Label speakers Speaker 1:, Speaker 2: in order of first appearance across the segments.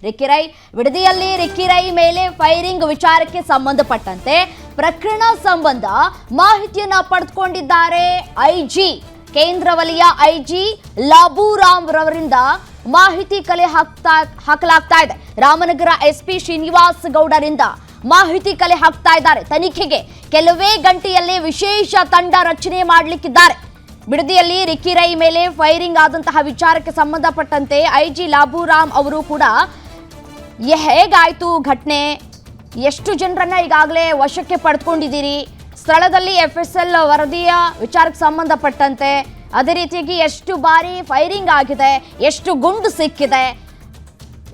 Speaker 1: Ricky Rai ಬಿಡದಿಯಲ್ಲಿ Ricky Rai ಮೇಲೆ firing ವಿಚಾರಕ್ಕೆ ಸಂಬಂಧಪಟ್ಟಂತೆ ಪ್ರಕರಣ ಸಂಬಂಧ ಮಾಹಿತಿಯನ್ನ ಪಡೆದುಕೊಂಡಿದ್ದಾರೆ ಐಜಿ ಕೇಂದ್ರ ವಲಯ ಐಜಿ ಲಾಬುರಾಮ್ ರವರಿಂದ ಮಾಹಿತಿ ಕಲೆ ಹಾಕಲಾಗ್ತಾ ಇದೆ. ರಾಮನಗರ ಎಸ್ಪಿ ಶ್ರೀನಿವಾಸ್ ಗೌಡರಿಂದ ಮಾಹಿತಿ ಕಲೆ ಹಾಕ್ತಾ ಇದ್ದಾರೆ. ತನಿಖೆಗೆ ಕೆಲವೇ ಗಂಟೆಯಲ್ಲೇ ವಿಶೇಷ ತಂಡ ರಚನೆ ಮಾಡಲಿಕ್ಕಿದ್ದಾರೆ. ಬಿಡದಿಯಲ್ಲಿ ರಿಕ್ಕಿ ರೈ ಮೇಲೆ ಫೈರಿಂಗ್ ಆದಂತಹ ವಿಚಾರಕ್ಕೆ ಸಂಬಂಧಪಟ್ಟಂತೆ ಐಜಿ ಲಾಬುರಾಮ್ ಅವರು ಕೂಡ ಹೇಗಾಯ್ತು ಘಟನೆ, ಎಷ್ಟು ಜನರನ್ನ ಈಗಾಗಲೇ ವಶಕ್ಕೆ ಪಡೆದುಕೊಂಡಿದ್ದೀರಿ, ಸ್ಥಳದಲ್ಲಿ FSL ವರದಿಯ ವಿಚಾರಕ್ಕೆ ಸಂಬಂಧಪಟ್ಟಂತೆ ಅದೇ ರೀತಿಯಾಗಿ ಎಷ್ಟು ಬಾರಿ ಫೈರಿಂಗ್ ಆಗಿದೆ, ಎಷ್ಟು ಗುಂಡು ಸಿಕ್ಕಿದೆ,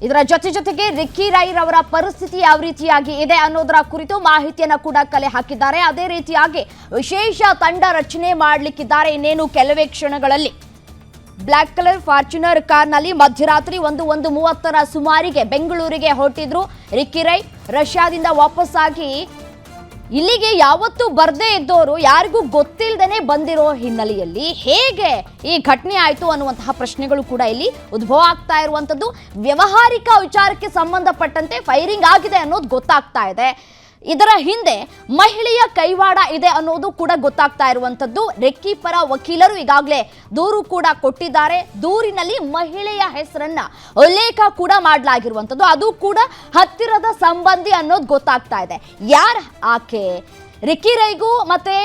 Speaker 1: ಇದರ ಜೊತೆಗೆ ರಿಕ್ಕಿ ರೈ ರವರ ಪರಿಸ್ಥಿತಿ ಯಾವ ರೀತಿಯಾಗಿ ಇದೆ ಅನ್ನೋದರ ಕುರಿತು ಮಾಹಿತಿಯನ್ನ ಕೂಡ ಕಲೆ ಹಾಕಿದ್ದಾರೆ. ಅದೇ ರೀತಿಯಾಗಿ ವಿಶೇಷ ತಂಡ ರಚನೆ ಮಾಡಲಿಕ್ಕಿದ್ದಾರೆ ಇನ್ನೇನು ಕೆಲವೇ ಕ್ಷಣಗಳಲ್ಲಿ. ಬ್ಲಾಕ್ ಕಲರ್ ಫಾರ್ಚುನರ್ ಕಾರ್ನಲ್ಲಿ ಮಧ್ಯರಾತ್ರಿ 1:30 ಸುಮಾರಿಗೆ ಬೆಂಗಳೂರಿಗೆ ಹೊರಟಿದ್ರು ರಿಕ್ಕಿ ರೈ. ರಷ್ಯಾದಿಂದ ವಾಪಸ್ಸಾಗಿ ಇಲ್ಲಿಗೆ ಯಾವತ್ತೂ ಬರ್ದೇ ಇದ್ದವರು ಯಾರಿಗೂ ಗೊತ್ತಿಲ್ಲದೇನೆ ಬಂದಿರೋ ಹಿನ್ನೆಲೆಯಲ್ಲಿ ಹೇಗೆ ಈ ಘಟನೆ ಆಯಿತು ಅನ್ನುವಂತಹ ಪ್ರಶ್ನೆಗಳು ಕೂಡ ಇಲ್ಲಿ ಉದ್ಭವ ಆಗ್ತಾ ಇರುವಂಥದ್ದು. ವ್ಯವಹಾರಿಕ ವಿಚಾರಕ್ಕೆ ಸಂಬಂಧಪಟ್ಟಂತೆ ಫೈರಿಂಗ್ ಆಗಿದೆ ಅನ್ನೋದು ಗೊತ್ತಾಗ್ತಾ ಇದೆ. ಇದರ ಹಿಂದೆ ಮಹಿಳೆಯ ಕೈವಾಡ ಇದೆ ಅನ್ನೋದು ಕೂಡ ಗೊತ್ತಾಗ್ತಾ ಇರುವಂಥದ್ದು. ರಿಕ್ಕಿ ಪರ ವಕೀಲರು ಈಗಾಗಲೇ ದೂರು ಕೂಡ ಕೊಟ್ಟಿದ್ದಾರೆ. ದೂರಿನಲ್ಲಿ ಮಹಿಳೆಯ ಹೆಸರನ್ನ ಉಲ್ಲೇಖ ಕೂಡ ಮಾಡಲಾಗಿರುವಂಥದ್ದು, ಅದು ಕೂಡ ಹತ್ತಿರದ ಸಂಬಂಧಿ ಅನ್ನೋದು ಗೊತ್ತಾಗ್ತಾ ಇದೆ. ಯಾರು ಆಕೆ, ರಿಕ್ಕಿ ರೈಗೂ ಮತ್ತೆ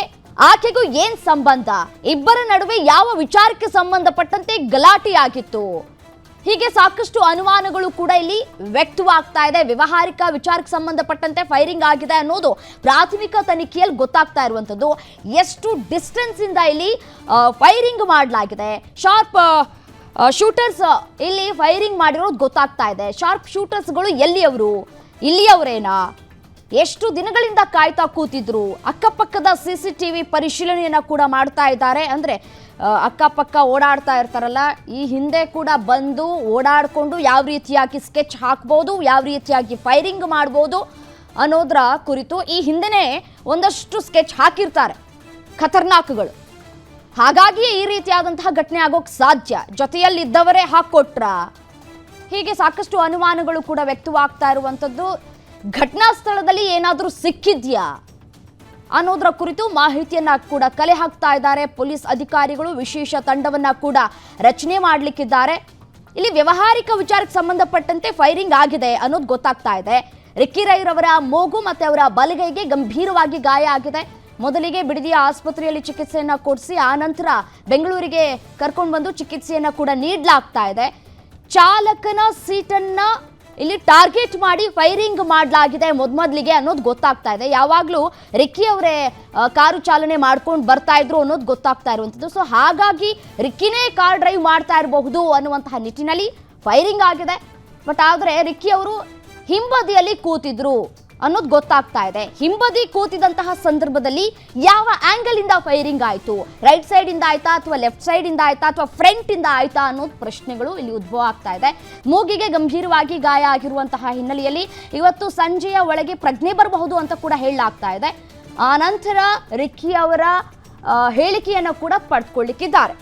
Speaker 1: ಆಕೆಗೂ ಏನ್ ಸಂಬಂಧ, ಇಬ್ಬರ ನಡುವೆ ಯಾವ ವಿಚಾರಕ್ಕೆ ಸಂಬಂಧಪಟ್ಟಂತೆ ಗಲಾಟೆ ಆಗಿತ್ತು, ಹೀಗೆ ಸಾಕಷ್ಟು ಅನುಮಾನಗಳು ಕೂಡ ಇಲ್ಲಿ ವ್ಯಕ್ತವಾಗ್ತಾ ಇದೆ. ವ್ಯವಹಾರಿಕ ವಿಚಾರಕ್ಕೆ ಸಂಬಂಧಪಟ್ಟಂತೆ ಫೈರಿಂಗ್ ಆಗಿದೆ ಅನ್ನೋದು ಪ್ರಾಥಮಿಕ ತನಿಖೆಯಲ್ಲಿ ಗೊತ್ತಾಗ್ತಾ ಇರುವಂಥದ್ದು. ಎಷ್ಟು ಡಿಸ್ಟೆನ್ಸ್ ಇಂದ ಇಲ್ಲಿ ಫೈರಿಂಗ್ ಮಾಡಲಾಗಿದೆ, ಶಾರ್ಪ್ ಶೂಟರ್ಸ್ ಇಲ್ಲಿ ಫೈರಿಂಗ್ ಮಾಡಿರೋದು ಗೊತ್ತಾಗ್ತಾ ಇದೆ. ಶಾರ್ಪ್ ಶೂಟರ್ಸ್ಗಳು ಎಲ್ಲಿಯವರು, ಇಲ್ಲಿಯವರೇನಾ, ಎಷ್ಟು ದಿನಗಳಿಂದ ಕಾಯ್ತಾ ಕೂತಿದ್ರು, ಅಕ್ಕಪಕ್ಕದ CCTV ಪರಿಶೀಲನೆಯನ್ನ ಕೂಡ ಮಾಡ್ತಾ ಇದ್ದಾರೆ. ಅಂದ್ರೆ ಅಕ್ಕಪಕ್ಕ ಓಡಾಡ್ತಾ ಇರ್ತಾರಲ್ಲ, ಈ ಹಿಂದೆ ಕೂಡ ಬಂದು ಓಡಾಡಿಕೊಂಡು ಯಾವ ರೀತಿಯಾಗಿ ಸ್ಕೆಚ್ ಹಾಕ್ಬೋದು, ಯಾವ ರೀತಿಯಾಗಿ ಫೈರಿಂಗ್ ಮಾಡ್ಬೋದು ಅನ್ನೋದರ ಕುರಿತು ಈ ಹಿಂದೆನೇ ಒಂದಷ್ಟು ಸ್ಕೆಚ್ ಹಾಕಿರ್ತಾರೆ ಖತರ್ನಾಕ್ಗಳು. ಹಾಗಾಗಿ ಈ ರೀತಿಯಾದಂತಹ ಘಟನೆ ಆಗೋಕ್ ಸಾಧ್ಯ. ಜೊತೆಯಲ್ಲಿದ್ದವರೇ ಹಾಕೊಟ್ರ, ಹೀಗೆ ಸಾಕಷ್ಟು ಅನುಮಾನಗಳು ಕೂಡ ವ್ಯಕ್ತವಾಗ್ತಾ ಇರುವಂಥದ್ದು. ಘಟನಾ ಸ್ಥಳದಲ್ಲಿ ಏನಾದರೂ ಸಿಕ್ಕಿದ್ಯಾ ಅನ್ನೋದರ ಕುರಿತು ಮಾಹಿತಿಯನ್ನ ಕೂಡ ಕಲೆ ಹಾಕ್ತಾ ಇದ್ದಾರೆ ಪೊಲೀಸ್ ಅಧಿಕಾರಿಗಳು. ವಿಶೇಷ ತಂಡವನ್ನ ಕೂಡ ರಚನೆ ಮಾಡಲಿಕ್ಕಿದ್ದಾರೆ. ಇಲ್ಲಿ ವ್ಯವಹಾರಿಕ ವಿಚಾರಕ್ಕೆ ಸಂಬಂಧಪಟ್ಟಂತೆ ಫೈರಿಂಗ್ ಆಗಿದೆ ಅನ್ನೋದು ಗೊತ್ತಾಗ್ತಾ ಇದೆ. ರಿಕ್ಕಿ ರೈ ರವರ ಮೂಗು ಮತ್ತೆ ಅವರ ಬಲಗೈಗೆ ಗಂಭೀರವಾಗಿ ಗಾಯ ಆಗಿದೆ. ಮೊದಲಿಗೆ ಬಿಡದಿಯ ಆಸ್ಪತ್ರೆಯಲ್ಲಿ ಚಿಕಿತ್ಸೆಯನ್ನ ಕೊಡಿಸಿ ಆನಂತರ ಬೆಂಗಳೂರಿಗೆ ಕರ್ಕೊಂಡು ಬಂದು ಚಿಕಿತ್ಸೆಯನ್ನ ಕೂಡ ನೀಡಲಾಗ್ತಾ ಇದೆ. ಚಾಲಕನ ಸೀಟನ್ನ ಇಲ್ಲಿ ಟಾರ್ಗೆಟ್ ಮಾಡಿ ಫೈರಿಂಗ್ ಮಾಡಲಾಗಿದೆ ಮೊದಲಿಗೆ ಅನ್ನೋದು ಗೊತ್ತಾಗ್ತಾ ಇದೆ. ಯಾವಾಗಲೂ ರಿಕ್ಕಿ ಅವರೇ ಕಾರು ಚಾಲನೆ ಮಾಡ್ಕೊಂಡು ಬರ್ತಾ ಇದ್ರು ಅನ್ನೋದು ಗೊತ್ತಾಗ್ತಾ ಇರುವಂಥದ್ದು. ಸೊ ಹಾಗಾಗಿ ರಿಕ್ಕಿನೇ ಕಾರ್ ಡ್ರೈವ್ ಮಾಡ್ತಾ ಇರಬಹುದು ಅನ್ನುವಂತಹ ನಿಟ್ಟಿನಲ್ಲಿ ಫೈರಿಂಗ್ ಆಗಿದೆ. ಬಟ್ ಆದರೆ ರಿಕ್ಕಿ ಅವರು ಹಿಂಬದಿಯಲ್ಲಿ ಕೂತಿದ್ರು ಅನ್ನೋದು ಗೊತ್ತಾಗ್ತಾ ಇದೆ. ಹಿಂಬದಿ ಕೂತಿದಂತಹ ಸಂದರ್ಭದಲ್ಲಿ ಯಾವ ಆಂಗಲ್ ಇಂದ ಫೈರಿಂಗ್ ಆಯಿತು, ರೈಟ್ ಸೈಡ್ ಇಂದ ಆಯ್ತಾ ಅಥವಾ ಲೆಫ್ಟ್ ಸೈಡ್ ಇಂದ ಆಯ್ತಾ ಅಥವಾ ಫ್ರಂಟ್ ಇಂದ ಆಯ್ತಾ ಅನ್ನೋದು ಪ್ರಶ್ನೆಗಳು ಇಲ್ಲಿ ಉದ್ಭವ ಆಗ್ತಾ ಇದೆ. ಮೂಗಿಗೆ ಗಂಭೀರವಾಗಿ ಗಾಯ ಆಗಿರುವಂತಹ ಹಿನ್ನೆಲೆಯಲ್ಲಿ ಇವತ್ತು ಸಂಜೆಯ ಒಳಗೆ ಪ್ರಜ್ಞೆ ಬರಬಹುದು ಅಂತ ಕೂಡ ಹೇಳಲಾಗ್ತಾ ಇದೆ. ಆನಂತರ ರಿಕ್ಕಿ ಅವರ ಹೇಳಿಕೆಯನ್ನು ಕೂಡ ಪಡೆದುಕೊಳ್ಳಿಕ್ಕಿದ್ದಾರೆ.